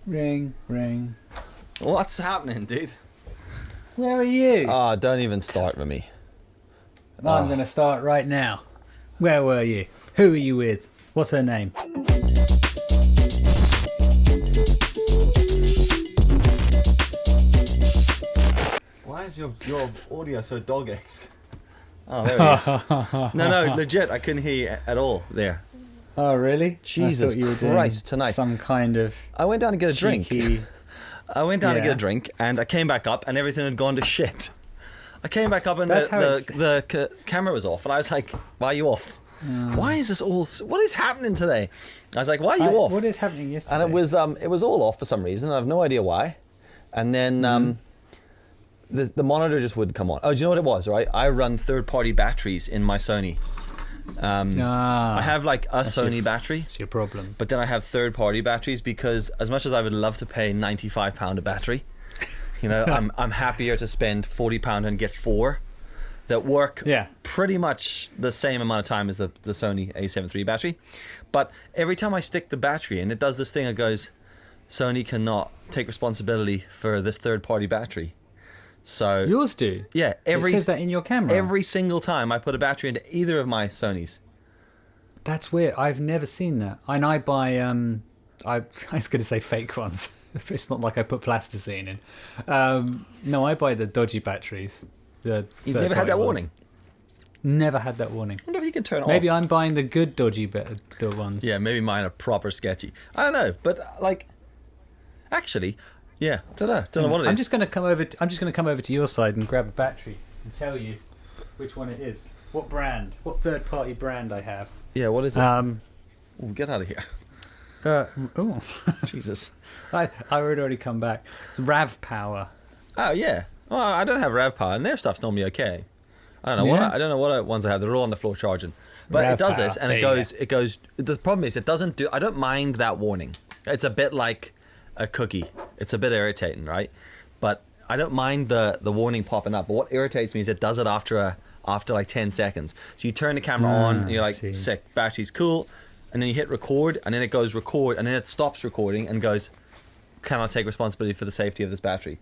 Ring, ring. What's happening, dude? Where are you? Oh, don't even start with me. I'm going to start right now. Where were you? Who are you with? What's her name? Why is your audio so dog-ex? Oh, there we go. No, legit, I couldn't hear you at all there. Oh, really? Jesus I thought you were Christ, doing tonight. some kind of I went down to get a drink. cheeky... I went down to Yeah. get a drink, and I came back up, and everything had gone to shit. I came back up, and That's how the camera was off, and I was like, why are you off? Why is this all... What is happening today? I was like, why are you off? What is happening yesterday? And it was all off for some reason. I have no idea why. And then the monitor just wouldn't come on. Oh, do you know what it was, right? I run third-party batteries in my Sony. I have like a Sony battery. That's your problem. But then I have third-party batteries because as much as I would love to pay £95 a battery, you know, I'm happier to spend £40 and get 4 that work pretty much the same amount of time as the Sony A7 III battery. But every time I stick the battery in, it does this thing that goes, Sony cannot take responsibility for this third-party battery. So Yours do? Yeah. It says that in your camera? Every single time I put a battery into either of my Sonys. That's weird. I've never seen that. And I buy, I was going to say fake ones. It's not like I put plasticine in. No, I buy the dodgy batteries. You've never had that warning? Never had that warning. I wonder if you can turn it Maybe off. I'm buying the good dodgy the ones. Yeah, maybe mine are proper sketchy. I don't know, but like, actually, yeah, don't know what it is. I'm just going to come over to your side and grab a battery and tell you which one it is. What brand? What third-party brand I have? Yeah, what is it? Oh, get out of here. Oh, Jesus. I would already come back. It's Rav Power. Oh yeah. Well, I don't have rev power, and their stuff's normally okay. I don't know Yeah. I don't know what ones I have. They're all on the floor charging, but Rev it does power. this, and There it you goes. It goes. The problem is, it doesn't do. I don't mind that warning. It's a bit like a cookie. It's a bit irritating, right? But I don't mind the warning popping up. But what irritates me is it does it after like 10 seconds. So you turn the camera on, and you're like, sick, battery's cool, and then you hit record, and then it goes record, and then it stops recording and goes, cannot take responsibility for the safety of this battery.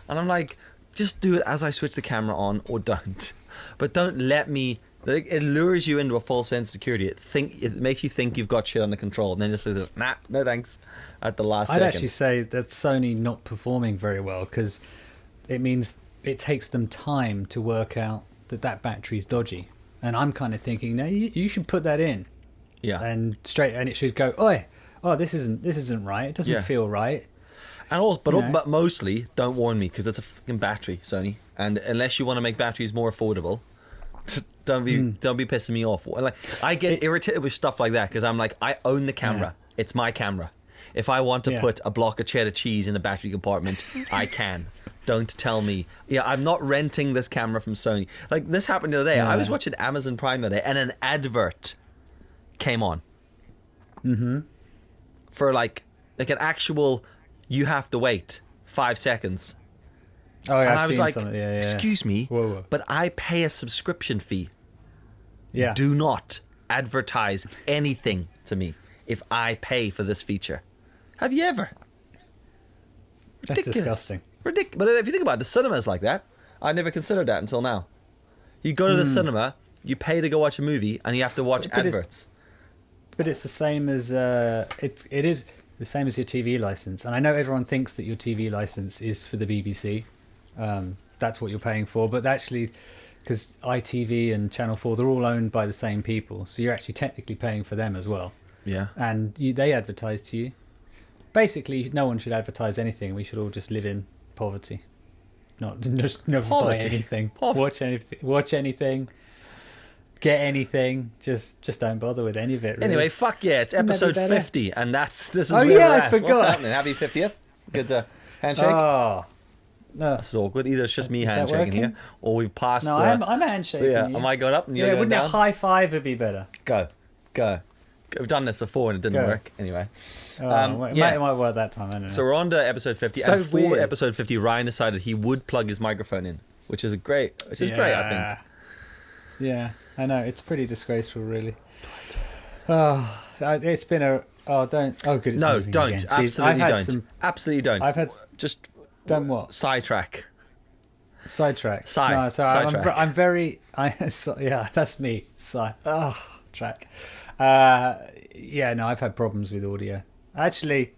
And I'm like, just do it as I switch the camera on, or don't. But don't let me... It lures you into a false sense of security. It makes you think you've got shit under control, and then just says, nah, no thanks, at the last second. I'd actually say that Sony not performing very well, because it means it takes them time to work out that battery's dodgy. And I'm kind of thinking, no, you should put that in. Yeah. And it should go, oh, this isn't right. It doesn't feel right. And also, but mostly, don't warn me, because it's a fucking battery, Sony. And unless you want to make batteries more affordable, don't be pissing me off. Like, I get irritated with stuff like that, because I'm like, I own the camera. Yeah. It's my camera. If I want to put a block of cheddar cheese in the battery compartment, I can. Don't tell me. Yeah, I'm not renting this camera from Sony. Like, this happened the other day. I was watching Amazon Prime the other day, and an advert came on. Mm-hmm. For like an actual, you have to wait 5 seconds. Oh, yeah, and I've I was seen like, some, excuse me, whoa. but I pay a subscription fee. Yeah. Do not advertise anything to me if I pay for this feature. Have you ever? That's disgusting. Ridiculous. But if you think about it, the cinema is like that. I never considered that until now. You go to the cinema, you pay to go watch a movie, and you have to watch adverts. But it's the same as it is the same as your TV license. And I know everyone thinks that your TV license is for the BBC. That's what you're paying for. But actually, because ITV and Channel 4, they're all owned by the same people. So you're actually technically paying for them as well. Yeah. And they advertise to you. Basically, no one should advertise anything. We should all just live in poverty. Not just never buy anything. Watch anything. Get anything. Just don't bother with any of it. Really. Anyway, fuck yeah, it's episode 50, and this is where we're at. I forgot. What's happening? Happy 50th. Good handshake. Oh. No. This is awkward. Either it's just me Is handshaking here, or we've passed. No, I'm handshaking. Yeah, you. am I going up and you're going wouldn't down? a high five would be better? Go. We've done this before and it didn't work. Anyway, it might work that time. I don't know. So we're on to episode 50, So and for weird. episode 50, Ryan decided he would plug his microphone in, which is great. I think. Yeah, I know. It's pretty disgraceful, really. Oh, it's been a Oh, don't. Oh, good. It's No, moving don't. again. Jeez, Absolutely I've had don't. some- Absolutely don't. I've had Just done what? sidetrack. Sidetrack. Side. No, so Sidetrack. I'm very. Yeah, that's me. Track. Yeah, no, I've had problems with audio. Actually,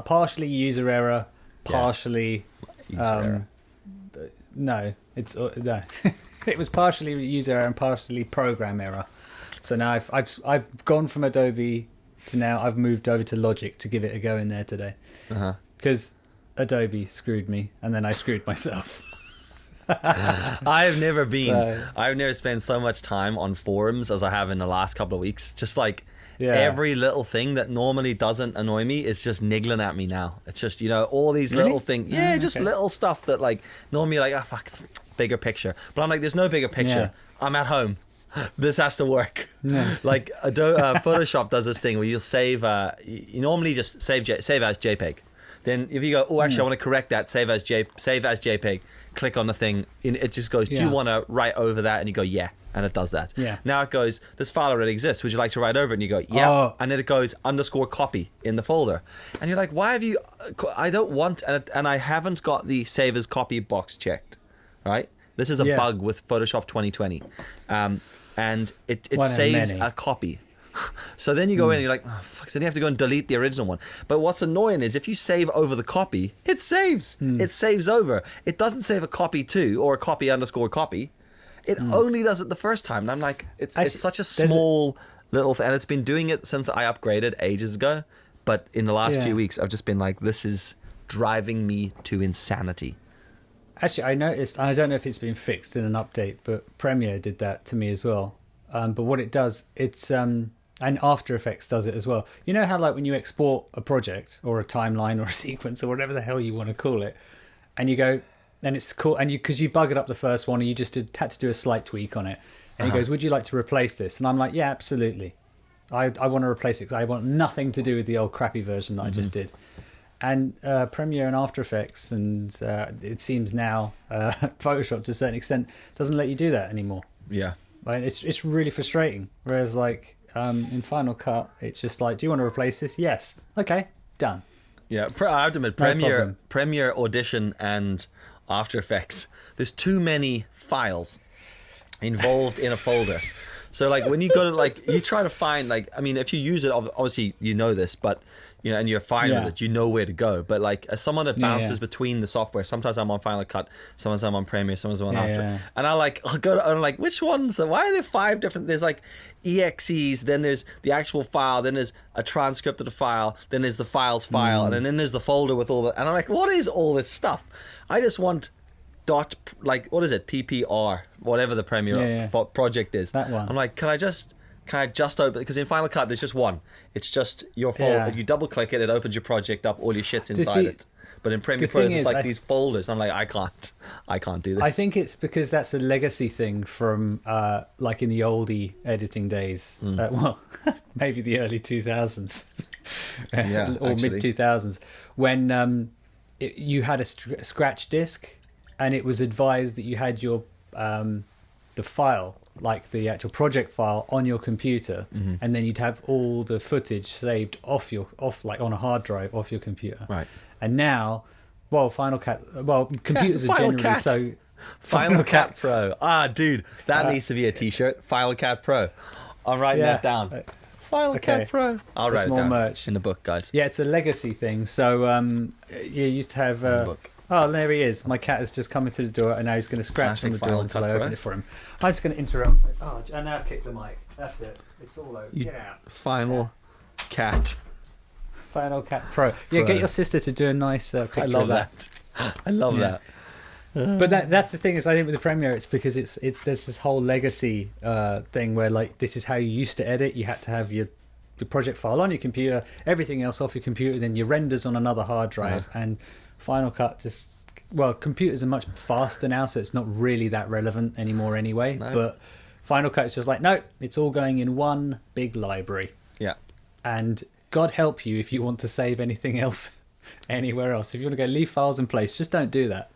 partially user error, partially. User error. No, it's no. It was partially user error and partially program error. So now I've gone from Adobe to now I've moved over to Logic to give it a go in there today. Because Adobe screwed me and then I screwed myself. I've never spent so much time on forums as I have in the last couple of weeks. Just like every little thing that normally doesn't annoy me is just niggling at me now. It's just, you know, all these little things. Yeah, just little stuff that like normally like, oh fuck, it's bigger picture. But I'm like, there's no bigger picture. Yeah. I'm at home. This has to work. Yeah. Like Photoshop does this thing where you'll save. You normally just save as JPEG. Then if you go, oh, actually, I want to correct that. Save as JPEG. Click on the thing. It just goes, do you want to write over that? And you go, yeah. And it does that. Yeah. Now it goes, this file already exists. Would you like to write over it? And you go, yeah. Oh. And then it goes _copy in the folder. And you're like, why have you? I don't want, and I haven't got the save as copy box checked. Right. This is a bug with Photoshop 2020. And it saves a copy. So then you go in and you're like, oh, fuck, so then you have to go and delete the original one. But what's annoying is if you save over the copy, it saves. It saves over. It doesn't save a copy to or a copy _copy. It only does it the first time. And I'm like, it's such a small little thing. And it's been doing it since I upgraded ages ago. But in the last few weeks, I've just been like, this is driving me to insanity. Actually, I noticed, I don't know if it's been fixed in an update, but Premiere did that to me as well. But what it does, it's and After Effects does it as well. You know how like when you export a project or a timeline or a sequence or whatever the hell you want to call it, and you go, and it's cool, and because you buggered up the first one and you just had to do a slight tweak on it, and he goes, would you like to replace this? And I'm like, yeah, absolutely. I want to replace it because I want nothing to do with the old crappy version that I just did. And Premiere and After Effects, and it seems now Photoshop to a certain extent doesn't let you do that anymore. Yeah. Right? It's really frustrating. Whereas like in Final Cut, it's just like, do you want to replace this? Yes. Okay, done. Yeah, I have to admit, Premiere, Audition, and After Effects, there's too many files involved in a folder. So like when you go to like, you try to find like, I mean, if you use it, obviously you know this, but you know, and you're fine with it, you know where to go. But like as someone that bounces between the software, sometimes I'm on Final Cut, sometimes I'm on Premiere, sometimes I'm on After. And I'll go to, I'm like, which ones? Why are there 5 different? There's like EXEs, then there's the actual file, then there's a transcript of the file, then there's the files file, and then there's the folder with all the, and I'm like, what is all this stuff? I just want what is it? PPR, whatever the Premiere project is. That one. I'm like, can I just open, because in Final Cut there's just one. It's just your folder. You double click it, it opens your project up, all your shit's inside it. But in Premiere Pro there's like these folders. I'm like, I can't do this. I think it's because that's a legacy thing from like in the oldie editing days. Well, maybe the early 2000s or mid 2000s when you had a scratch disk, and it was advised that you had your the file, like the actual project file, on your computer, and then you'd have all the footage saved off like on a hard drive off your computer. Right. And now, computers are generally so. Final Cut Pro. Ah, dude, that needs to be a T-shirt. Final Cut Pro. I'm writing that down. Final Cut Pro. I'll write it down merch in the book, guys. Yeah, it's a legacy thing. So you used to have. Book. Oh, there he is. My cat is just coming through the door, and now he's going to scratch on the door until I open it for him. I'm just going to interrupt. Oh, and now I've kicked the mic. That's it. It's all over. Get out. Final Cut Pro. Yeah, get your sister to do a nice picture. I love that. I love that. But that's the thing is, I think with the Premiere, it's because it's there's this whole legacy thing where like this is how you used to edit. You had to have your project file on your computer, everything else off your computer, then your renders on another hard drive, and Final Cut computers are much faster now, so it's not really that relevant anymore anyway. No. But Final Cut is just like, no, it's all going in one big library. Yeah. And God help you if you want to save anything else anywhere else. If you want to go leave files in place, just don't do that.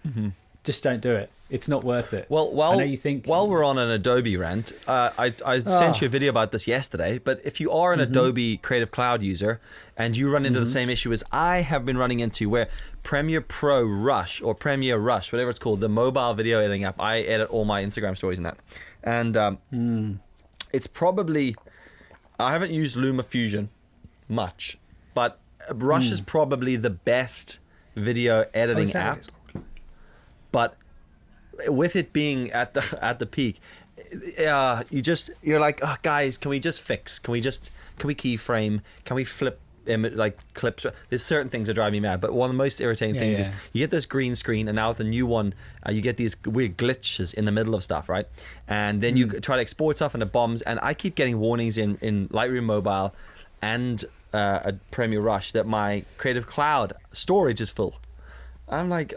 just don't do it. It's not worth it. Well, I know you think. while we're on an Adobe rant, I sent you a video about this yesterday. But if you are an Adobe Creative Cloud user and you run into the same issue as I have been running into, where Premiere Pro Rush or Premiere Rush, whatever it's called, the mobile video editing app, I edit all my Instagram stories in that, and it's probably, I haven't used LumaFusion much, but Rush is probably the best video editing app. But with it being at the peak, you're like, oh, guys, can we keyframe? Can we flip like clips? There's certain things that drive me mad. But one of the most irritating things is you get this green screen, and now with the new one, you get these weird glitches in the middle of stuff, right? And then you try to export stuff and it bombs. And I keep getting warnings in Lightroom Mobile and Premiere Rush that my Creative Cloud storage is full. I'm like,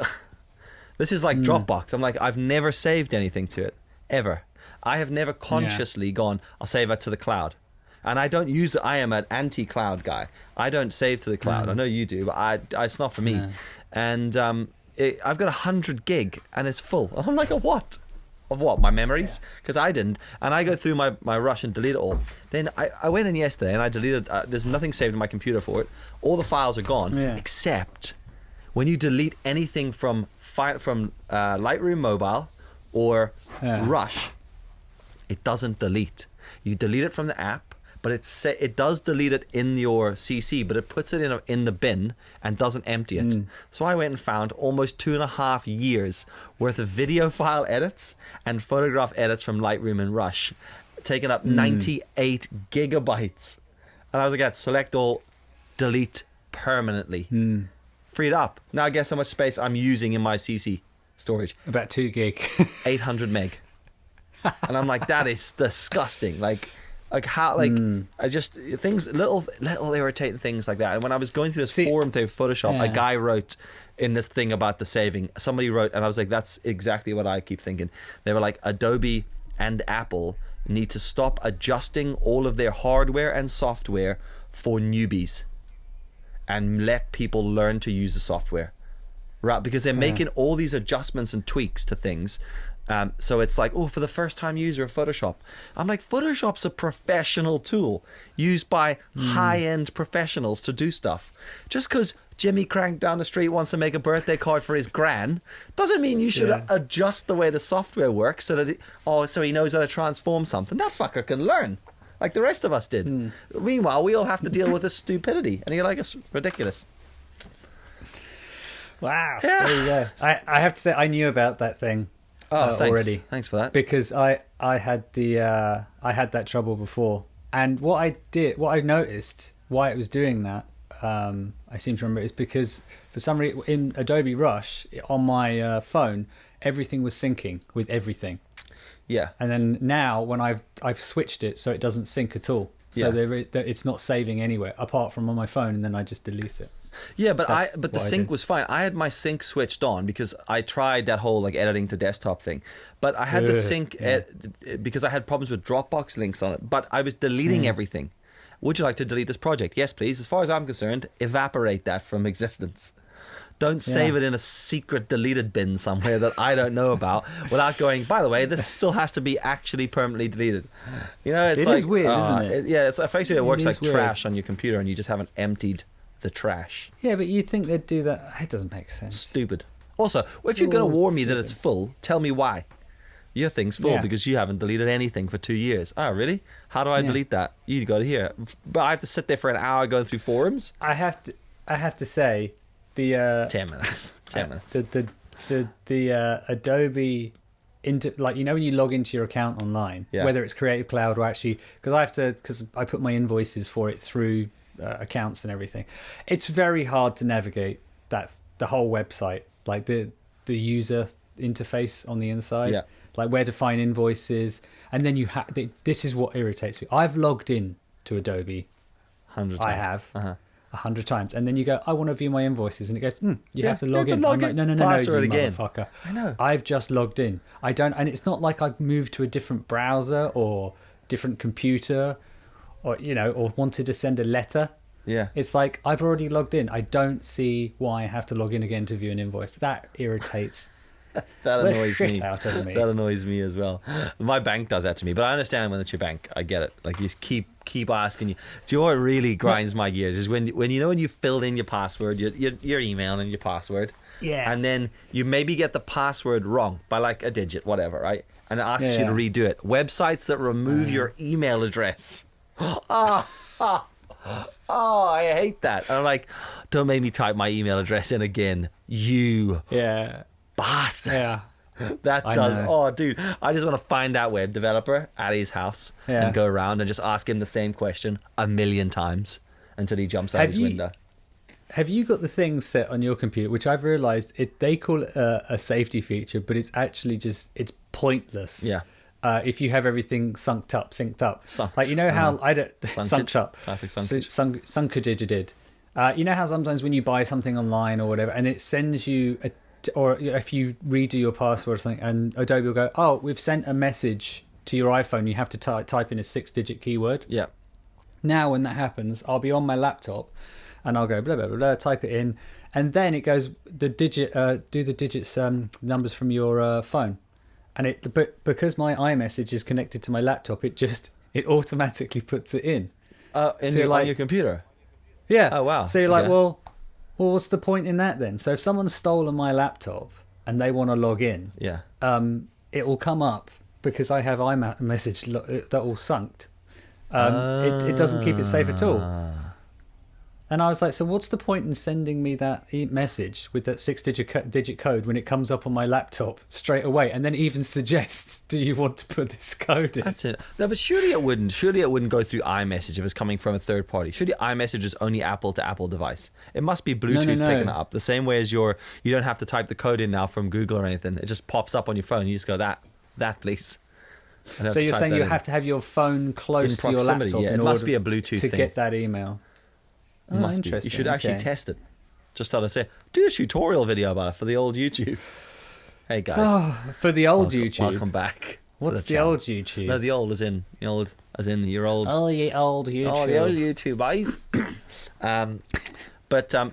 this is like Dropbox. I'm like, I've never saved anything to it, ever. I have never consciously gone, I'll save it to the cloud. And I don't use it. I am an anti-cloud guy. I don't save to the cloud. I know you do, but it's not for me. And I've got 100 gig and it's full. I'm like, of what? Of what? My memories? Because I didn't. And I go through my Rush and delete it all. Then I went in yesterday and I deleted, there's nothing saved in my computer for it. All the files are gone, except when you delete anything from Lightroom Mobile or Rush, it doesn't delete. You delete it from the app, but it does delete it in your CC, but it puts it in the bin and doesn't empty it. So I went and found almost 2.5 years worth of video file edits and photograph edits from Lightroom and Rush, taking up 98 gigabytes. And I was like, select all, delete permanently. Freed up. Now I guess how much space I'm using in my CC storage. About 2 gig. 800 meg. And I'm like, that is disgusting. Like how, like, I just, things, little irritating things like that. And when I was going through this forum to Photoshop, a guy wrote in this thing about the saving, somebody wrote, and I was like, that's exactly what I keep thinking. They were like, Adobe and Apple need to stop adjusting all of their hardware and software for newbies and let people learn to use the software, right? Because they're making all these adjustments and tweaks to things. So it's like, for the first time user of Photoshop. I'm like, Photoshop's a professional tool used by high-end professionals to do stuff. Just because Jimmy Crank down the street wants to make a birthday card for his gran doesn't mean you should adjust the way the software works so that so he knows how to transform something. That fucker can learn, like the rest of us did. Meanwhile, we all have to deal with this stupidity, and you're like, it's ridiculous. Wow. Yeah. There you go. I have to say, I knew about that thing. Thanks. Already. Thanks for that. Because I had that trouble before, and what I noticed why it was doing that, I seem to remember, is because for some reason in Adobe Rush on my phone, everything was syncing with everything. Yeah. And then now when I've switched it so it doesn't sync at all, so it's not saving anywhere apart from on my phone, and then I just delete it. Yeah, but the sync was fine. I had my sync switched on because I tried that whole like editing to desktop thing. But I had the sync because I had problems with Dropbox links on it. But I was deleting everything. Would you like to delete this project? Yes, please. As far as I'm concerned, evaporate that from existence. Don't save it in a secret deleted bin somewhere that I don't know about without going, by the way, this still has to be actually permanently deleted. You know, it's like, is weird, isn't it? It's effectively it works like trash on your computer and you just haven't emptied the trash. Yeah, but you'd think they'd do that. It doesn't make sense. Stupid. Also, if you're going to warn me that it's full, tell me why. Your thing's full because you haven't deleted anything for 2 years. Oh, really? How do I delete that? You got to hear. But I have to sit there for an hour going through forums. I have to say the 10 minutes. 10 minutes. The Adobe like, you know, when you log into your account online, whether it's Creative Cloud or actually, because I put my invoices for it through accounts and everything, it's very hard to navigate the whole website, like the user interface on the inside, like where to find invoices, and then this is what irritates me. I've logged in to Adobe 100 times. I have 100 times, and then you go, I want to view my invoices, and it goes, you have to log in. I'm like, no, you motherfucker. I know. I've just logged in. I don't, and it's not like I've moved to a different browser or different computer, or or wanted to send a letter. Yeah. It's like, I've already logged in. I don't see why I have to log in again to view an invoice. That irritates That annoys shit me. out of me. That annoys me as well. My bank does that to me, but I understand when it's your bank. I get it. Like, you just keep asking you. Do you know what really grinds my gears is when you filled in your password, your email and your password, and then you maybe get the password wrong by like a digit, whatever, right? And it asks you to redo it. Websites that remove your email address. Oh, I hate that. And I'm like, don't make me type my email address in again, you bastard. Yeah. That does. Oh, dude, I just want to find that web developer at his house and go around and just ask him the same question 1,000,000 times until he jumps out his window. Have you got the thing set on your computer, which I've realised they call it a safety feature, but it's actually it's pointless. Yeah. If you have everything synced up, Sunked. like, you know how I don't Sunked. synced up, Classic sunkage. Sunkage. You know how sometimes when you buy something online or whatever, and it sends you or if you redo your password or something, and Adobe will go, "Oh, we've sent a message to your iPhone. You have to type in a 6-digit keyword." Yeah. Now, when that happens, I'll be on my laptop, and I'll go blah blah blah, blah, type it in, and then it goes do the digits numbers from your phone. And because my iMessage is connected to my laptop, it automatically puts it in. On your computer? Yeah. Oh, wow. So you're like, well, what's the point in that then? So if someone's stolen my laptop and they want to log in, it will come up because I have iMessage that all synced. It doesn't keep it safe at all. And I was like, so what's the point in sending me that message with that 6-digit code when it comes up on my laptop straight away, and then even suggests, do you want to put this code in? That's it. No, but surely it wouldn't. Surely it wouldn't go through iMessage if it's coming from a third party. Surely iMessage is only Apple to Apple device. It must be Bluetooth picking it up. The same way as you don't have to type the code in now from Google or anything. It just pops up on your phone. You just go, that please. So you're saying you have to have your phone close to your laptop it must be a Bluetooth to thing. get that email. Must be. You should actually test it. Just thought I'd say, do a tutorial video about it for the old YouTube. Hey guys, for the old YouTube. Welcome back. What's the old YouTube? No, the old as in your old. Oh, the old YouTube. Oh, the old YouTube, guys.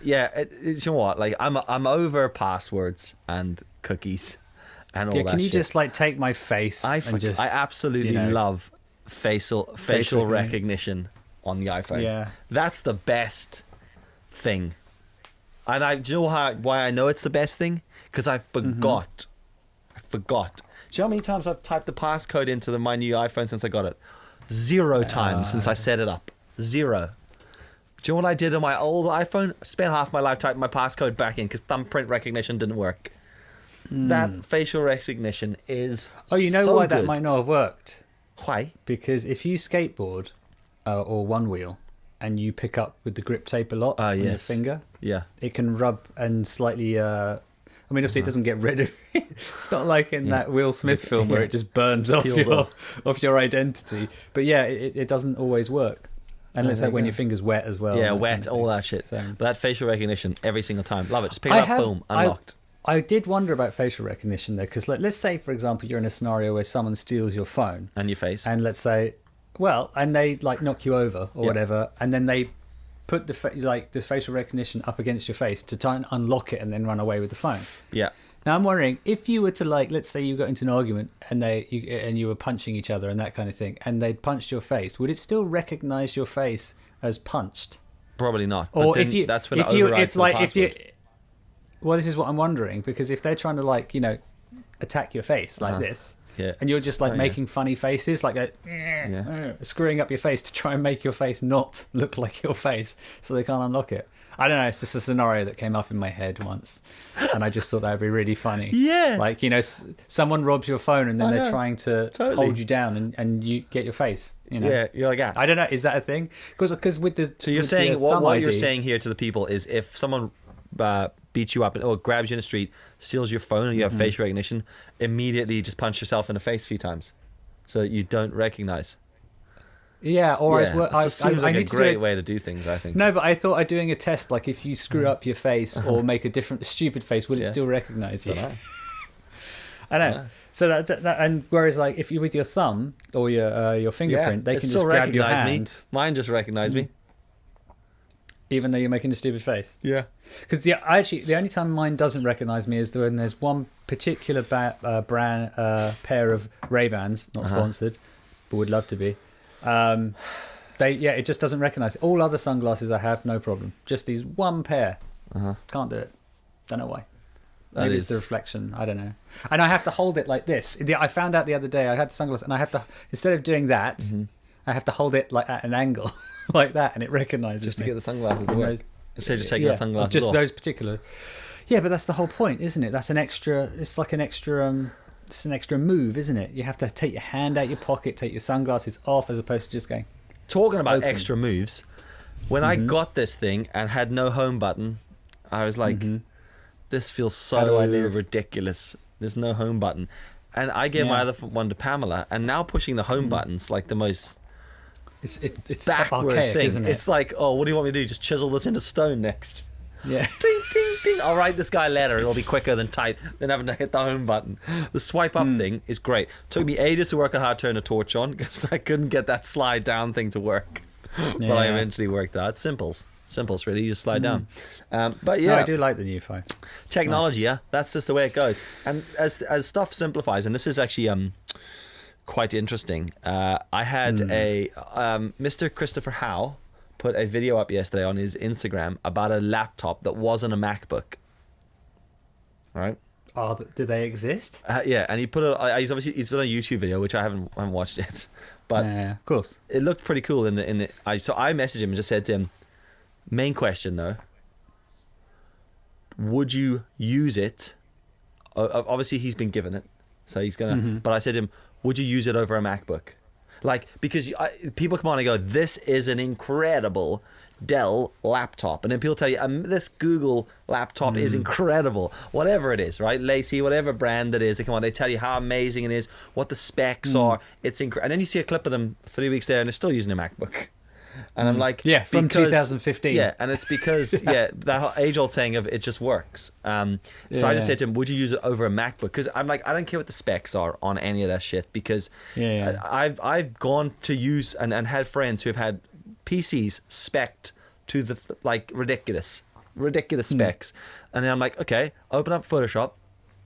You know what? Like, I'm over passwords and cookies and all that. Can you shit. just like take my face? I absolutely love facial recognition on the iPhone. Yeah, that's the best thing. And do you know why I know it's the best thing? Because I forgot. I forgot. Do you know how many times I've typed the passcode into my new iPhone since I got it? 0 times since I set it up. 0. Do you know what I did on my old iPhone? I spent half my life typing my passcode back in because thumbprint recognition didn't work. That facial recognition is you know so why good. that might not have worked? Why? Because if you skateboard or one wheel and you pick up with the grip tape a lot on your finger, it can rub and slightly I mean, obviously it doesn't get rid of it. It's not like in that Will Smith film where it just burns off your identity. But yeah, it doesn't always work. And it's like when your finger's wet as well. Yeah, wet, all that shit. But that facial recognition every single time. Love it. Just pick it up, boom, unlocked. I did wonder about facial recognition though, because let's say, for example, you're in a scenario where someone steals your phone. And your face. And let's say, and they like knock you over or whatever, and then they put the facial recognition up against your face to try and unlock it and then run away with the phone. Yeah. Now I'm wondering if you were to let's say you got into an argument and you were punching each other and that kind of thing, and they'd punched your face, would it still recognise your face as punched? Probably not. Or but then that's when it overrides the password. Well, this is what I'm wondering, because if they're trying to attack your face like this, and you're just making funny faces, like screwing up your face to try and make your face not look like your face, so they can't unlock it. I don't know. It's just a scenario that came up in my head once, and I just thought that would be really funny. Yeah, like someone robs your phone and then they're trying to hold you down, and you get your face. Yeah, you're like, I don't know. Is that a thing? Because with the you're saying what you're saying here to the people is if someone beats you up or grabs you in the street, steals your phone, and you have facial recognition, immediately just punch yourself in the face a few times so you don't recognize. Yeah, or it seems like a great way to do things, I think. No, but I thought doing a test, like if you screw up your face or make a stupid face, will it still recognize you? I don't know. So that and whereas like if you with your thumb or your fingerprint, they can just grab your hand. Me. Mine just recognized me. even though you're making a stupid face. Yeah. Because the only time mine doesn't recognize me is when there's one particular brand pair of Ray-Bans, not sponsored, but would love to be. It just doesn't recognize it. All other sunglasses I have, no problem. Just these one pair, can't do it. Don't know why. Maybe it's the reflection. I don't know. And I have to hold it like this. I found out the other day I had the sunglasses, and I have to, instead of doing that, I have to hold it like at an angle, like that, and it recognizes just to me. get the sunglasses to work. Instead of just taking the sunglasses just off. Those particular. Yeah, but that's the whole point, isn't it? That's an extra. It's like an extra. It's an extra move, isn't it? You have to take your hand out your pocket, take your sunglasses off, as opposed to just going. Talking about extra moves, when I got this thing and had no home button, I was like, this feels so ridiculous. There's no home button. And I gave my other one to Pamela, and now pushing the home button's like the most it's backward archaic, thing. isn't it? It's like, oh, what do you want me to do? Just chisel this into stone next. Yeah. Ding, ding, ding. I'll write this guy a letter. It'll be quicker than type than having to hit the home button. The swipe up thing is great. Took me ages to work out how to turn a torch on because I couldn't get that slide down thing to work. But I eventually worked out. Simples really. You just slide down. But yeah, no, I do like the new phone. Technology, nice. That's just the way it goes. And as stuff simplifies, and this is actually quite interesting. I had a Mr. Christopher Howe put a video up yesterday on his Instagram about a laptop that wasn't a MacBook. Right? Oh, do they exist? Yeah, and he put he's been on a YouTube video which I haven't watched yet, but of course it looked pretty cool. So I messaged him and just said to him, main question though, would you use it? Obviously he's been given it, so he's gonna. But I said to him, would you use it over a MacBook? Like, because people come on and go, this is an incredible Dell laptop. And then people tell you, this Google laptop is incredible. Whatever it is, right? Lacey, whatever brand it is, they come on, they tell you how amazing it is, what the specs are. It's incredible. And then you see a clip of them 3 weeks there and they're still using a MacBook. And I'm like... Yeah, from 2015. Yeah, and it's because, that age-old saying of it just works. So I just said to him, would you use it over a MacBook? Because I'm like, I don't care what the specs are on any of that shit, because I've gone to use and had friends who have had PCs spec'd to the, like, ridiculous specs. And then I'm like, okay, open up Photoshop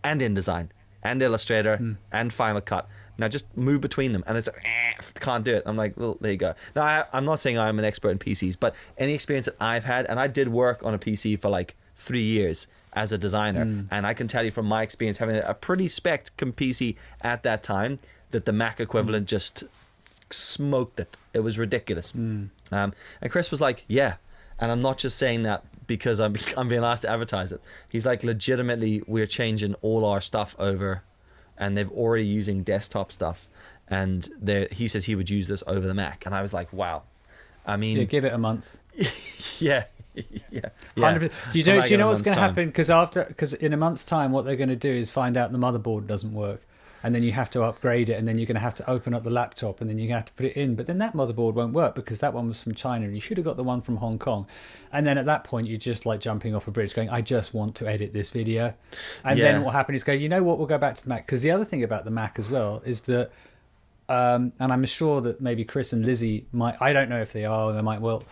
and InDesign and Illustrator and Final Cut. Now just move between them, and it's like, can't do it. I'm like, well, there you go. Now I'm not saying I'm an expert in PCs, but any experience that I've had, and I did work on a PC for like 3 years as a designer, and I can tell you from my experience having a pretty spec'd PC at that time that the Mac equivalent just smoked it. It was ridiculous. And Chris was like, yeah, and I'm not just saying that because I'm being asked to advertise it. He's like, legitimately, we're changing all our stuff over. And they're already using desktop stuff, and he says he would use this over the Mac, and I was like, wow. I mean, give it a month. yeah. 100%. Do you know what's going to happen? Because in a month's time, what they're going to do is find out the motherboard doesn't work, and then you have to upgrade it, and then you're going to have to open up the laptop, and then you're going to have to put it in. But then that motherboard won't work because that one was from China, and you should have got the one from Hong Kong. And then at that point, you're just like jumping off a bridge going, I just want to edit this video. And then what happened is go, you know what, we'll go back to the Mac. Because the other thing about the Mac as well is that, and I'm sure that maybe Chris and Lizzie might, I don't know if they are, they might, well,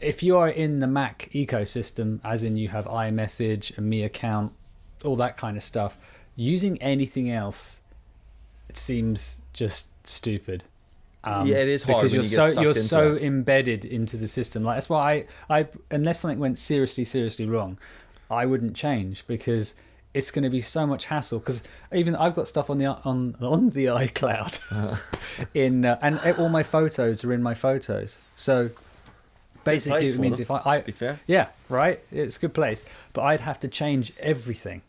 if you are in the Mac ecosystem, as in you have iMessage, a Me account, all that kind of stuff, using anything else, it seems just stupid. It is hard because you're so embedded into the system. Like that's why I unless something went seriously wrong, I wouldn't change, because it's going to be so much hassle. Because even I've got stuff on the iCloud, and all my photos are in my photos. So basically, it means if I be fair. Yeah, right, it's a good place, but I'd have to change everything.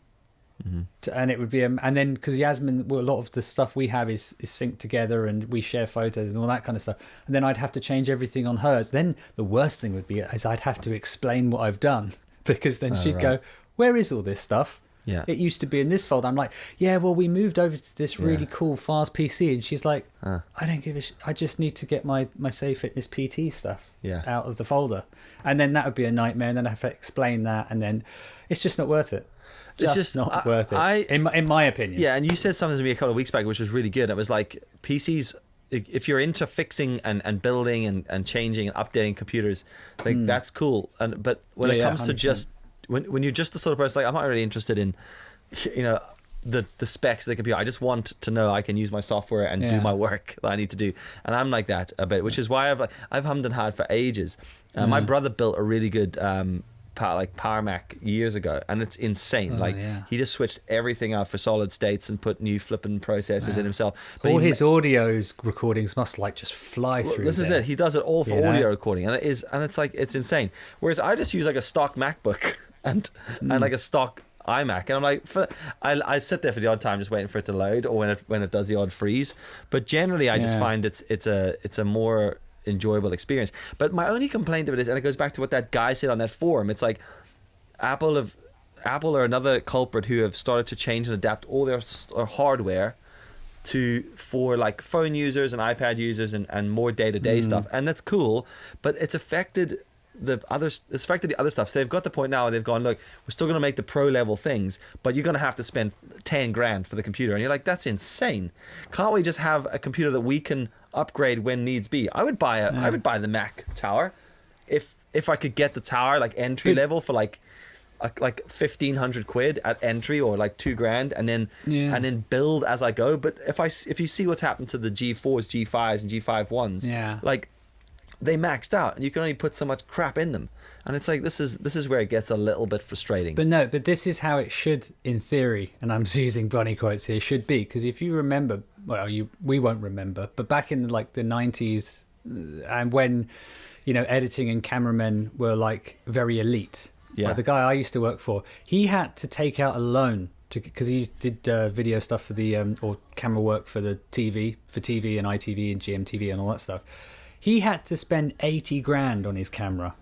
And it would be and then because Yasmin, well, a lot of the stuff we have is synced together, and we share photos and all that kind of stuff, and then I'd have to change everything on hers. Then the worst thing would be is I'd have to explain what I've done, because then she'd go, where is all this stuff? It used to be in this folder. I'm like, yeah, well, we moved over to this really cool fast PC, and she's like, I don't give a I just need to get my Say Fitness PT stuff out of the folder. And then that would be a nightmare, and then I have to explain that, and then it's just not worth it. It's just not worth it, in my opinion. Yeah, and you said something to me a couple of weeks back which was really good. It was like, PCs, if you're into fixing and building and changing and updating computers, like that's cool. But when it comes to 100%. just when you're just the sort of person, like I'm not really interested in, the specs of the computer. I just want to know I can use my software and do my work that I need to do. And I'm like that a bit, which is why I've hummed and hawed for ages. My brother built a really good Power Mac years ago, and it's insane. He just switched everything out for solid states and put new flipping processors in himself. But all his audio's recordings must just fly through. This is it. He does it all for audio recording, and it's insane. Whereas I just use like a stock MacBook and like a stock iMac, and I'm like, I sit there for the odd time just waiting for it to load, or when it does the odd freeze. But generally, I just find it's a more enjoyable experience. But my only complaint of it is, and it goes back to what that guy said on that forum, it's like Apple are another culprit who have started to change and adapt all their hardware for like phone users and iPad users and more day-to-day stuff, and that's cool, but it's affected the other stuff. So they've got the point now where they've gone, look, we're still going to make the pro level things, but you're going to have to spend 10 grand for the computer. And you're like, that's insane. Can't we just have a computer that we can upgrade when needs be? I would buy the Mac Tower if I could get the tower like entry level for like 1,500 quid at entry, or like 2 grand, and then build as I go. But if you see what's happened to the G4s, G5s and G5 ones, like they maxed out and you can only put so much crap in them, and it's like this is where it gets a little bit frustrating. But this is how it should, in theory, and I'm using bunny quotes here, should be, because if you remember, we won't remember, but back in like the 90s, and when editing and cameramen were like very elite, like the guy I used to work for, he had to take out a loan because he did video stuff for the or camera work for the TV and ITV and GMTV and all that stuff. He had to spend 80 grand on his camera,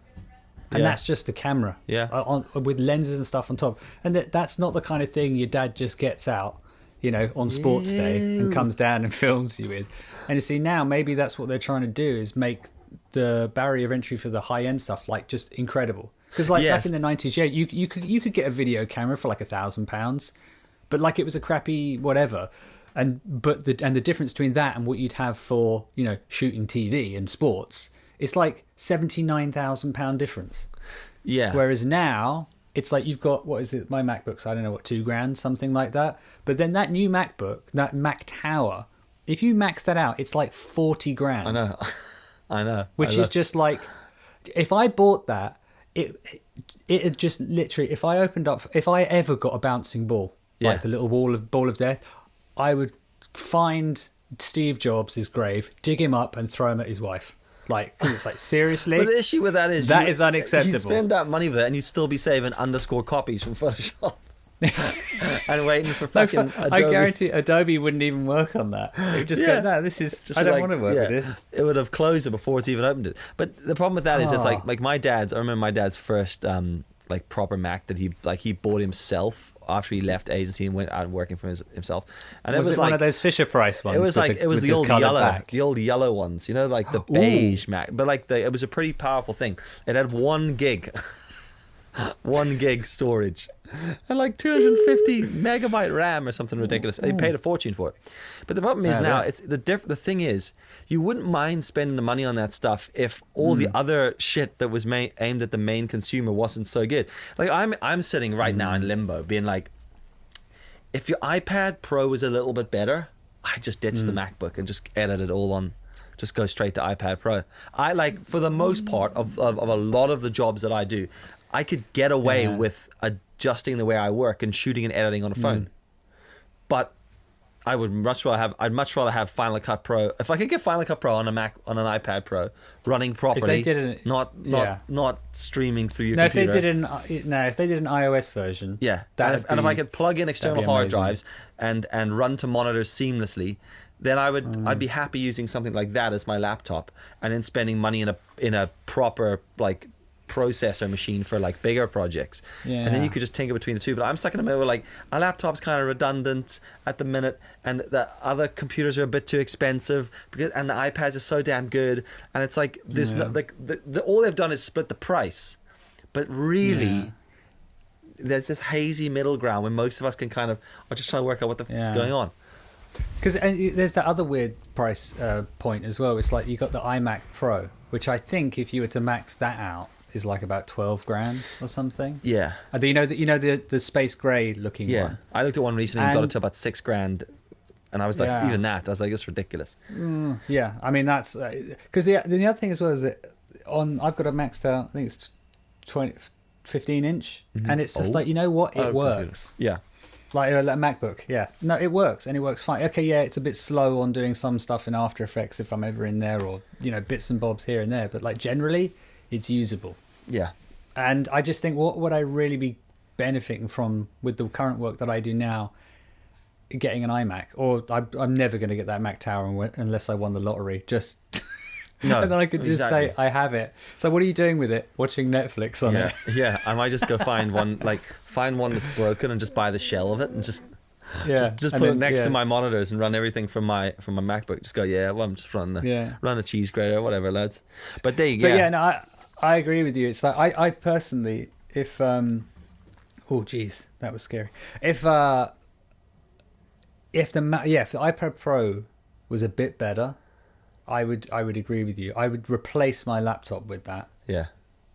and that's just the camera, with lenses and stuff on top. And that's not the kind of thing your dad just gets out, on sports day and comes down and films you with. And you see, now maybe that's what they're trying to do, is make the barrier of entry for the high end stuff like just incredible. Because back in the 90s, you could get a video camera for like £1,000, but like it was a crappy whatever. The difference between that and what you'd have for shooting TV and sports, it's like £79,000 difference. Yeah. Whereas now it's like you've got, what is it? My MacBook's, I don't know what, 2 grand, something like that. But then that new MacBook, that Mac Tower, if you max that out, it's like 40 grand. I know. Which is just like, if I bought that, it just literally, if I ever got a bouncing ball, like the little ball of death, I would find Steve Jobs' grave, dig him up, and throw him at his wife. Like, it's like, seriously? But the issue with that is that is unacceptable. You spend that money for that, and you'd still be saving underscore copies from Photoshop. And waiting for fucking Adobe. I guarantee Adobe wouldn't even work on that. It would just go, no, this is, I don't want to work with this. It would have closed it before it's even opened it. But the problem with that is it's like my dad's, I remember my dad's first like proper Mac that he bought himself after he left agency and went out working for himself. And was it was like one of those Fisher Price ones? It was like the old yellow ones, like the beige Mac. But like it was a pretty powerful thing. It had 1 gig. 1 gig storage and like 250 megabyte RAM or something ridiculous. They paid a fortune for it. But the problem is now, it's the thing is, you wouldn't mind spending the money on that stuff if all the other shit that was aimed at the main consumer wasn't so good. Like I'm sitting right now in limbo, being like, if your iPad Pro was a little bit better, I just ditch the MacBook and just edit it all on. Just go straight to iPad Pro. I like, for the most part of a lot of the jobs that I do, I could get away with adjusting the way I work and shooting and editing on a phone. But I'd much rather have Final Cut Pro. If I could get Final Cut Pro on a Mac, on an iPad Pro, running properly, not streaming through your computer. If they did an iOS version, and if I could plug in external hard drives and run to monitors seamlessly, then I'd be happy using something like that as my laptop, and then spending money in a proper like processor machine for like bigger projects, and then you could just tinker between the two. But I'm stuck in the middle where like a laptop's kind of redundant at the minute, and the other computers are a bit too expensive and the iPads are so damn good, and it's like there's no, like all they've done is split the price, but really there's this hazy middle ground where most of us can kind of are just trying to work out what the fuck's going on. Because there's that other weird price point as well. It's like you got the iMac Pro, which I think if you were to max that out is like about 12 grand or something. Yeah. The space grey looking one. Yeah. I looked at one recently and got it to about 6 grand. And I was like, even that, I was like, it's ridiculous. Yeah, I mean that's because the other thing as well is that I've got a maxed out, I think it's 15 inch, and it's just like, you know what, it works. Yeah, like a MacBook. Yeah, no, it works and it works fine. Okay, yeah, it's a bit slow on doing some stuff in After Effects if I'm ever in there, or bits and bobs here and there, but like generally, it's usable. Yeah, and I just think what would I really be benefiting from with the current work that I do now? Getting an iMac, or I'm never going to get that Mac Tower unless I won the lottery. Just no, and then I could just say I have it. So what are you doing with it? Watching Netflix on it? Yeah, I might just go find one that's broken and just buy the shell of it and just put it next to my monitors and run everything from my MacBook. Just go, I'm just run a cheese grater or whatever, lads. But there you go. But yeah, no, I agree with you. It's like I personally, if oh geez, that was scary. If the iPad Pro was a bit better, I would agree with you. I would replace my laptop with that. Yeah,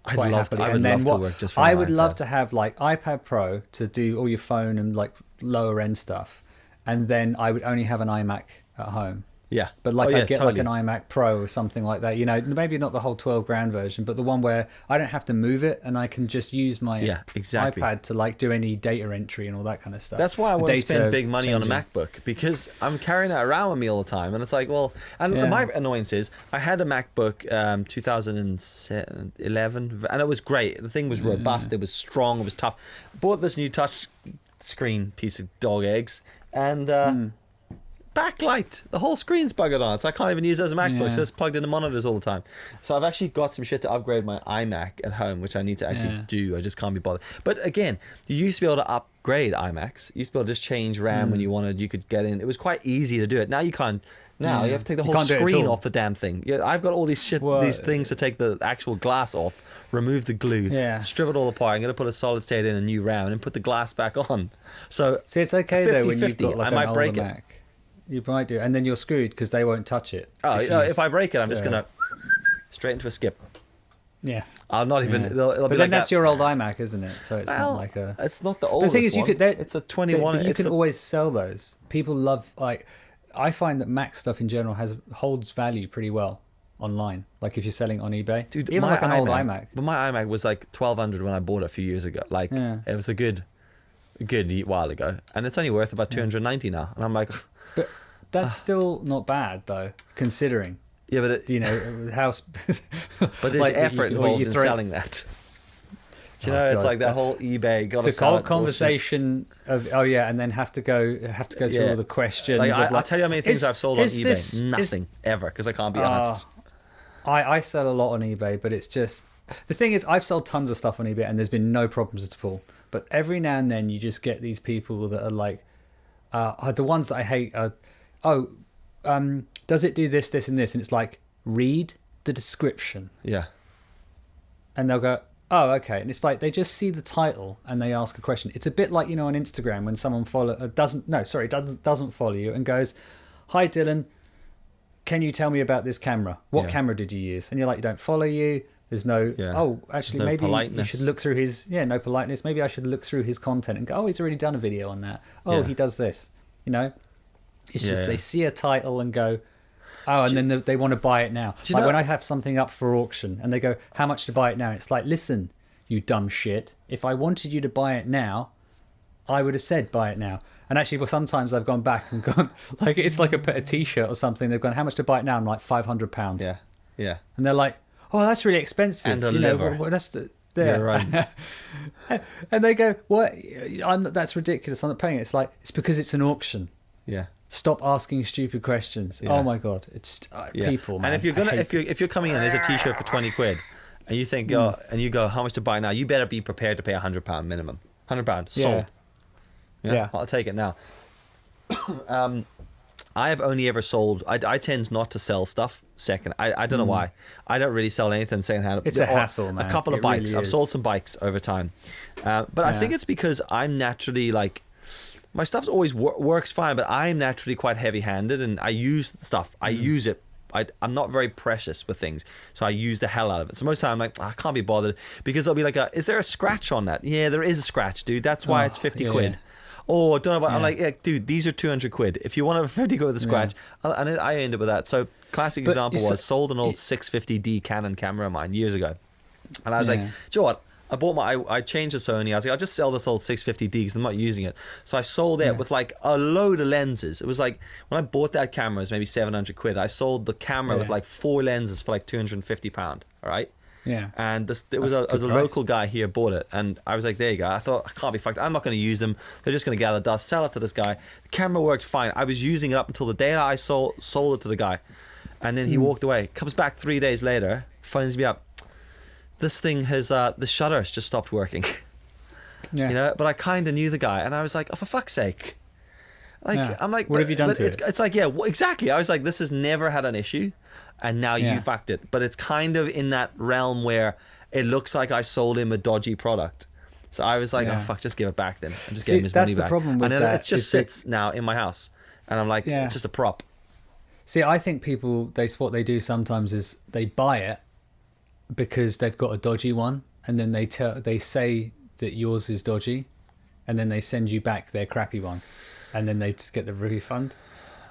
I would love to work just from I would love to have like iPad Pro to do all your phone and like lower end stuff, and then I would only have an iMac at home. Yeah, but I'd get like an iMac Pro or something like that. Maybe not the whole 12 grand version, but the one where I don't have to move it and I can just use my iPad to like do any data entry and all that kind of stuff. That's why I want to spend big money on a MacBook, because I'm carrying it around with me all the time, and it's like, my annoyance is I had a MacBook 2011, and it was great. The thing was robust, it was strong, it was tough. Bought this new touch screen piece of dog eggs, and backlight, the whole screen's buggered on it, so I can't even use it as a MacBook, so it's plugged into monitors all the time. So I've actually got some shit to upgrade my iMac at home, which I need to actually do. I just can't be bothered. But again, you used to be able to upgrade iMacs. You used to be able to just change RAM when you wanted. You could get in. It was quite easy to do it. Now you can't. Now you have to take the whole screen off the damn thing. I've got all these these things to take the actual glass off, remove the glue, strip it all apart. I'm going to put a solid state in, a new RAM, and put the glass back on. So see, it's okay though when you've got like an older Mac. You might do, and then you're screwed because they won't touch it. If I break it, I'm just gonna straight into a skip. Yeah, I'll not even. It'll but be then like that's your old iMac, isn't it? So it's not like a. It's not the oldest. The thing is, it's a 21. You can always sell those. People love I find that Mac stuff in general holds value pretty well online. Like if you're selling on eBay, dude, even like an old iMac. But my iMac was like 1,200 when I bought it a few years ago. Like it was a good while ago, and it's only worth about 290 now. And I'm like. But that's still not bad though, considering. Yeah, but how. But there's effort involved in selling that. Do you know, it's like that whole eBay. The whole conversation of and then have to go through all the questions. I'll tell you how many things I've sold on eBay. Nothing ever, because I can't be honest. I sell a lot on eBay, but it's just the thing is I've sold tons of stuff on eBay and there's been no problems at all. But every now and then you just get these people that are like, the ones that I hate are. Does it do this, this, and this? And it's like, read the description. Yeah. And they'll go, oh, okay. And it's like they just see the title and they ask a question. It's a bit like, on Instagram when someone doesn't follow you and goes, hi, Dylan, can you tell me about this camera? What camera did you use? And you're like, you don't follow you. There's no, actually, maybe politeness. You should look through his, no politeness. Maybe I should look through his content and go, oh, he's already done a video on that. Oh, he does this, It's just they see a title and go, oh, and then they want to buy it now. Like when I have something up for auction and they go, how much to buy it now? It's like, listen, you dumb shit. If I wanted you to buy it now, I would have said buy it now. And actually, sometimes I've gone back and gone, like it's like a T-shirt or something. They've gone, how much to buy it now? I'm like, £500. Yeah, yeah. And they're like, oh, that's really expensive. And a liver. Well, that's the... Yeah, right. And they go, what? That's ridiculous. I'm not paying it. It's like, it's because it's an auction. Yeah. Stop asking stupid questions. Yeah. Oh my god, it's people. Man, and if you're coming in, there's a T-shirt for 20 quid, and you think, and you go, how much to buy now? You better be prepared to pay £100 minimum. £100 sold. Yeah, I'll take it now. I have only ever sold. I tend not to sell stuff second. I don't know why. I don't really sell anything secondhand. It's a hassle, man. A couple of bikes. Really I've sold some bikes over time, but I think it's because I'm naturally like. my stuff's always works fine, but I'm naturally quite heavy-handed, and I use stuff. I use it. I'm not very precious with things, so I use the hell out of it. So most of the time I'm like, I can't be bothered, because they'll be like, is there a scratch on that? Yeah, there is a scratch, dude. That's why it's 50 quid. Oh, don't know about. I'm like, yeah, dude, these are 200 quid. If you want a 50 quid with a scratch, and I end up with that. So classic example was sold an old 650D Canon camera of mine years ago, and I was like, do you know what? I changed the Sony. I was like, I'll just sell this old 650D because I'm not using it. So I sold it with like a load of lenses. It was like, when I bought that camera, it was maybe 700 quid. I sold the camera with like 4 lenses for like £250. All right. Yeah. And it was a local guy here bought it, and I was like, there you go. I thought, I can't be fucked. I'm not going to use them. They're just going to gather dust. Sell it to this guy. The camera worked fine. I was using it up until the day that I sold it to the guy, and then he walked away. Comes back 3 days later, phones me up. This thing has the shutter has just stopped working. Yeah. You know, but I kind of knew the guy, and I was like, oh, for fuck's sake. Like, I'm like, what have you done to it? It's like, yeah, exactly. I was like, this has never had an issue, and now you fucked it. But it's kind of in that realm where it looks like I sold him a dodgy product. So I was like, oh fuck, just give it back then. And just give him his money back. That's the problem with that. that. It just sits now in my house, and I'm like, it's just a prop. See, I think people, what they do sometimes is they buy it because they've got a dodgy one, and then they say that yours is dodgy, and then they send you back their crappy one, and then they get the refund,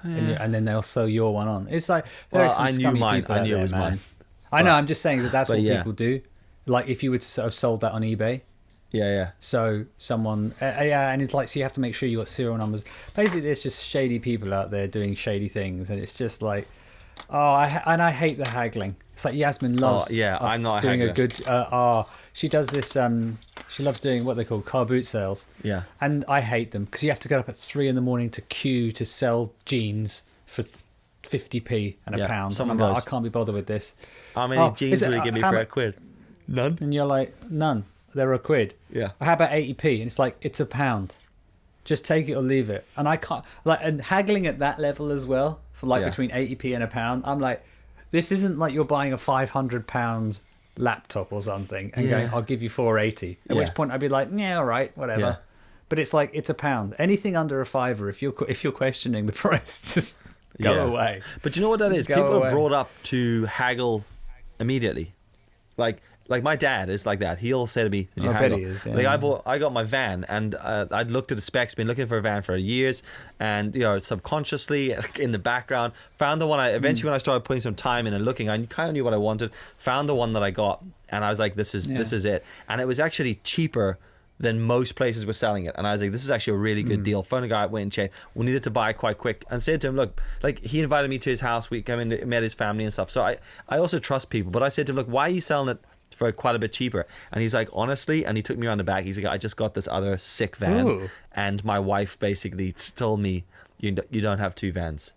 and then they'll sell your one on. It's like, I knew mine. I knew it was mine. I know. I'm just saying that's what people do. Like if you were to have sold that on eBay. Yeah. So someone, and it's like, so you have to make sure you got serial numbers. Basically, there's just shady people out there doing shady things, and it's just like, I hate the haggling. It's like Yasmin loves I'm not doing a good. She does this. She loves doing what they call car boot sales. Yeah. And I hate them because you have to get up at 3 a.m. to queue to sell jeans for 50p and a pound. Someone goes, goes, I can't be bothered with this. How many jeans will you give me for a quid? None. And you're like, none. They're a quid. Yeah. How about 80p? And it's like, it's a pound. Just take it or leave it. And I can't, like, and haggling at that level as well, for like between 80p and a pound. I'm like, this isn't like you're buying a £500 laptop or something and going, I'll give you 480. At which point I'd be like, yeah, all right, whatever. Yeah. But it's like, it's a pound. Anything under a fiver, if you're questioning the price, just go away. But you know what that is? People are brought up to haggle immediately. Like my dad is like that. He'll say to me, "Did you haggle?" Bet he is, yeah. Like I got my van, and I'd looked at the specs, been looking for a van for years, and subconsciously in the background found the one. Eventually when I started putting some time in and looking, I kind of knew what I wanted. Found the one that I got, and I was like, "This is it." And it was actually cheaper than most places were selling it, and I was like, "This is actually a really good deal." Phoned a guy, went and checked. We needed to buy it quite quick, and said to him, "Look, like he invited me to his house. We came in, met his family and stuff. So I also trust people, but I said to him, look, why are you selling it for quite a bit cheaper?" And he's like, honestly, and he took me around the back. He's like, I just got this other sick van. Ooh. And my wife basically told me, you don't have two vans.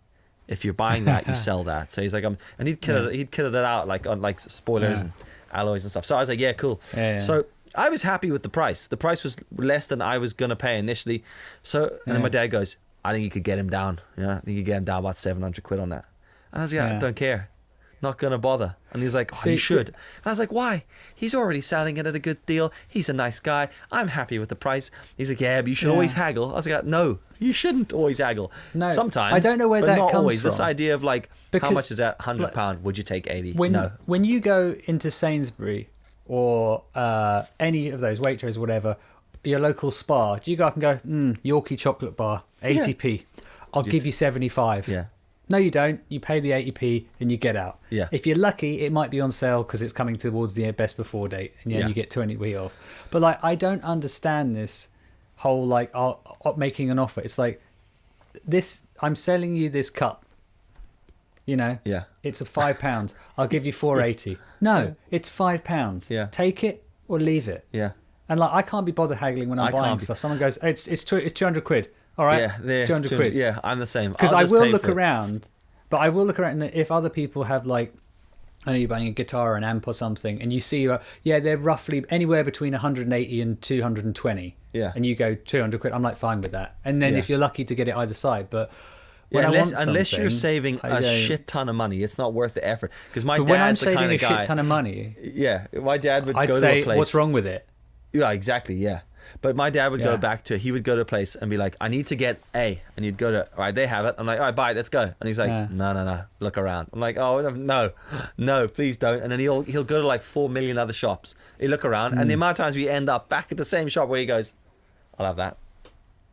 If you're buying that, you sell that. So he's like, and he'd kitted it out like on like spoilers and alloys and stuff. So I was like, yeah, cool. So I was happy with the price. The price was less than I was gonna pay initially. So and then my dad goes, I think you could get him down. I think you could get him down about 700 quid on that. And I was like, I don't care. Not gonna bother. And he's like, you should. And I was like, why? He's already selling it at a good deal. He's a nice guy. I'm happy with the price. He's like, yeah, but you should always haggle. I was like, no, you shouldn't always haggle. No, sometimes. I don't know where but that not comes always. from. This idea of like, how much is that? £100? Would you take 80? When you go into Sainsbury or any of those, Waitrose, whatever, your local Spar, do you go up and go, Yorkie chocolate bar, 80p. I'll give you 75. Yeah. No, you don't. You pay the 80p and you get out. Yeah. If you're lucky, it might be on sale because it's coming towards the best before date, and you get 20p off. But like, I don't understand this whole like making an offer. It's like this. I'm selling you this cup. Yeah. It's a £5. I'll give you 480. No, it's £5. Yeah. Take it or leave it. Yeah. And like, I can't be bothered haggling when I'm buying stuff. Someone goes, it's 200 quid. All right, it's 200 quid. Yeah, I'm the same. Because I will look around, but I will look around, and if other people have like, I know you're buying a guitar or an amp or something, and you see, they're roughly anywhere between 180 and 220. Yeah. And you go 200 quid. I'm like, fine with that. And then if you're lucky to get it either side, but unless you're saving a shit ton of money, it's not worth the effort. Because my dad's the kind of guy. Shit ton of money. Yeah, my dad would I'd go say, to a place. What's wrong with it? Yeah, exactly. Yeah. But my dad would Yeah. he would go to a place and be like, I need to get A. And he'd go to, all right, they have it. I'm like, all right, buy it, let's go. And he's like, Yeah. no, look around. I'm like, oh, no, please don't. And then he'll go to like 4 million other shops. He'll look around. And the amount of times we end up back at the same shop where he goes, I'll have that.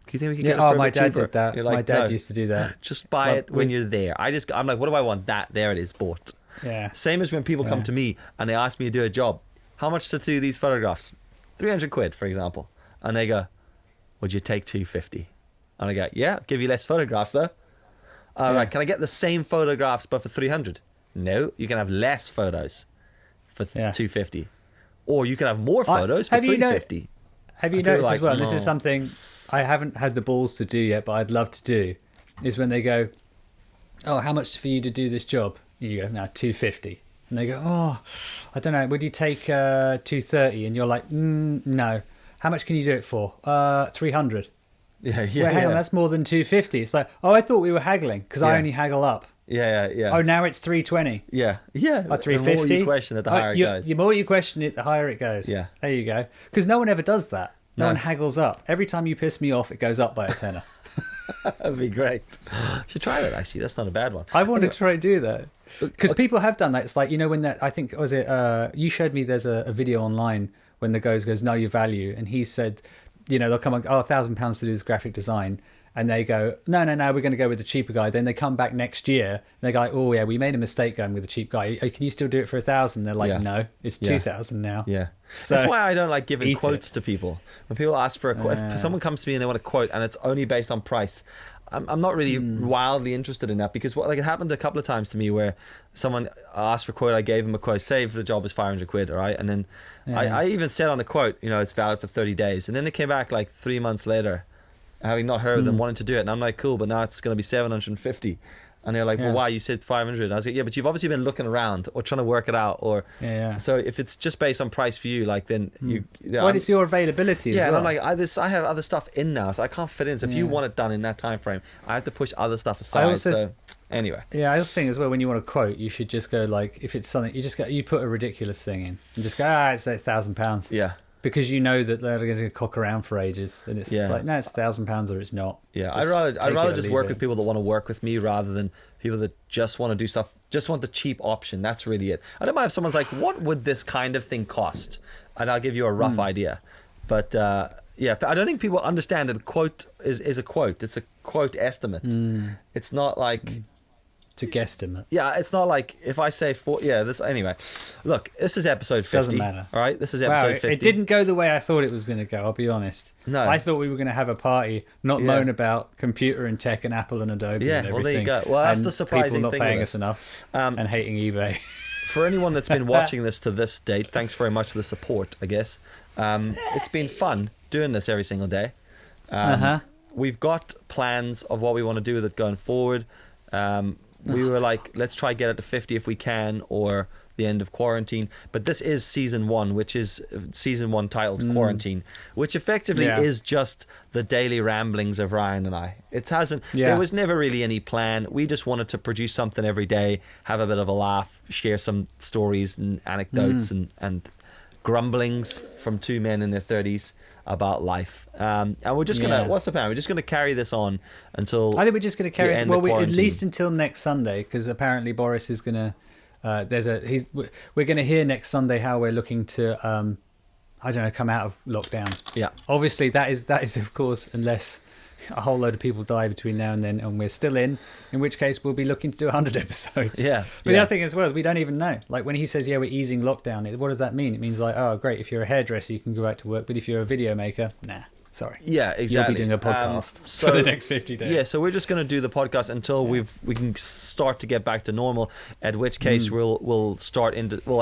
Do you think we can get it for a my bit dad cheaper? did that. You're like, My dad no, used to do that. just buy Well, it when you're there. I'm like, what do I want? That, there it is, bought. Yeah. Same as when people come to me and they ask me to do a job. How much to do these photographs? 300 quid, for example. And they go, would you take 250? And I go, yeah, give you less photographs though. All right, can I get the same photographs but for 300? No, you can have less photos for 250. Or you can have more photos for 350. Have you noticed as well, and this is something I haven't had the balls to do yet, but I'd love to do, is when they go, oh, how much for you to do this job? You go, no, 250. And they go, oh, I don't know, would you take 230? And you're like, no. How much can you do it for? 300. Yeah. Well, hang on, that's more than 250. It's like, oh, I thought we were haggling because I only haggle up. Yeah. Oh, now it's 320. Yeah. Or 350. The more you question it, the higher it goes. The more you question it, the higher it goes. Yeah. There you go. Because no one ever does that. No one haggles up. Every time you piss me off, it goes up by a tenner. That'd be great. Should try that, actually. That's not a bad one. I want to try and do that. Because people have done that. It's like, when that, I think, was it, you showed me there's a video online when the guy goes, know your value. And he said, they'll come and, £1,000 to do this graphic design. And they go, no, we're going to go with the cheaper guy. Then they come back next year and they go, oh yeah, we made a mistake going with the cheap guy. Can you still do it for 1,000? They're like, no, it's 2,000 now. Yeah. So, that's why I don't like giving quotes to people. When people ask for a quote, if someone comes to me and they want a quote and it's only based on price, I'm not really wildly interested in that, because it happened a couple of times to me where someone asked for a quote, I gave them a quote, say if the job was 500 quid, all right? And then I even said on the quote, it's valid for 30 days. And then it came back like 3 months later, having not heard of them wanting to do it. And I'm like, cool, but now it's going to be 750. And they're like, well, why? You said 500. I was like, yeah, but you've obviously been looking around or trying to work it out. Or so if it's just based on price for you, like then it's your availability as well. And I'm like, I have other stuff in now, so I can't fit in. So if you want it done in that time frame, I have to push other stuff aside. So anyway. Yeah, I also think as well, when you want to quote, you should just go like, if it's something, you put a ridiculous thing in and just go, it's £1,000. Yeah. Because you know that they're going to cock around for ages, and it's just like, no, it's £1,000 or it's not. Yeah, I'd rather just work with people that want to work with me rather than people that just want to do stuff, just want the cheap option. That's really it. I don't mind if someone's like, what would this kind of thing cost? And I'll give you a rough idea. But I don't think people understand that a quote is a quote. It's a quote estimate. It's not like... It's a guesstimate. Yeah, it's not like if I say anyway. Look, this is episode 50. Doesn't matter. All right, this is episode 50. It didn't go the way I thought it was going to go, I'll be honest. No. I thought we were going to have a party, not moan about computer and tech and Apple and Adobe and everything. Well, there you go. Well, that's the surprising people thing. Not paying us enough and hating eBay. For anyone that's been watching this to this date, thanks very much for the support, I guess. It's been fun doing this every single day. We've got plans of what we want to do with it going forward. We were like, let's try get it to 50 if we can, or the end of quarantine. But this is season 1, which is season 1 titled Quarantine, which effectively is just the daily ramblings of Ryan and I. It hasn't. There was never really any plan. We just wanted to produce something every day, have a bit of a laugh, share some stories and anecdotes and grumblings from two men in their 30s about life. And we're just gonna, what's the plan? We're just gonna carry this on until I think we're just gonna carry it at least until next Sunday, because apparently Boris is gonna we're gonna hear next Sunday how we're looking to I don't know, come out of lockdown. Obviously that is of course, unless a whole load of people die between now and then and we're still in which case we'll be looking to do 100 episodes. But the other thing as well is we don't even know. Like when he says, we're easing lockdown, what does that mean? It means like, oh great, if you're a hairdresser you can go back to work, but if you're a video maker, nah, sorry. Yeah, exactly. You'll be doing a podcast for the next 50 days. Yeah, so we're just going to do the podcast until we can start to get back to normal, at which case we'll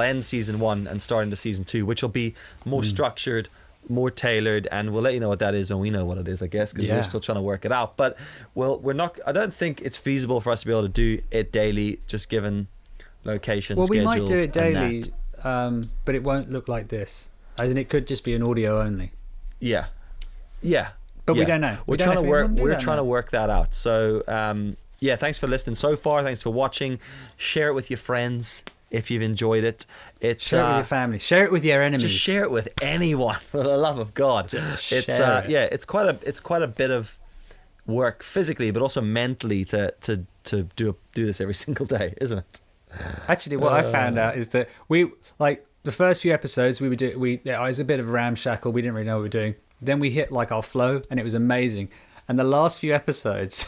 end season 1 and start into season 2, which will be more structured, more tailored, and we'll let you know what that is when we know what it is, I guess, because we're still trying to work it out. But I don't think it's feasible for us to be able to do it daily, just given location, schedules. We might do it daily, but it won't look like this, as in it could just be an audio only. But we don't know. We're trying to work that out. So thanks for listening so far. Thanks for watching. Share it with your friends. if you've enjoyed it. It's Share it with your family. Share it with your enemies. just share it with anyone, for the love of God. It's share it. yeah, it's quite a bit of work physically, but also mentally to do this every single day, isn't it? Actually, what I found out is that we like the first few episodes it was a bit of a ramshackle. We didn't really know what we were doing. Then we hit like our flow, and it was amazing. And the last few episodes,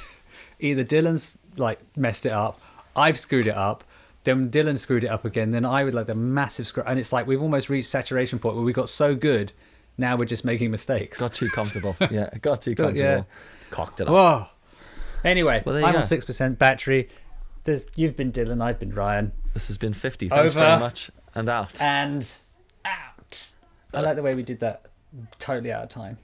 either Dylan's like messed it up, I've screwed it up, then Dylan screwed it up again, then I would like the massive screw, and it's like we've almost reached saturation point where we got so good. Now we're just making mistakes. Got too comfortable. Yeah, got too comfortable. Yeah. Cocked it up. Whoa. Anyway, Well, there you I'm go. on 6% battery. You've been Dylan, I've been Ryan. This has been 50. Thanks Over. very much. And out. And out. I like the way we did that totally out of time.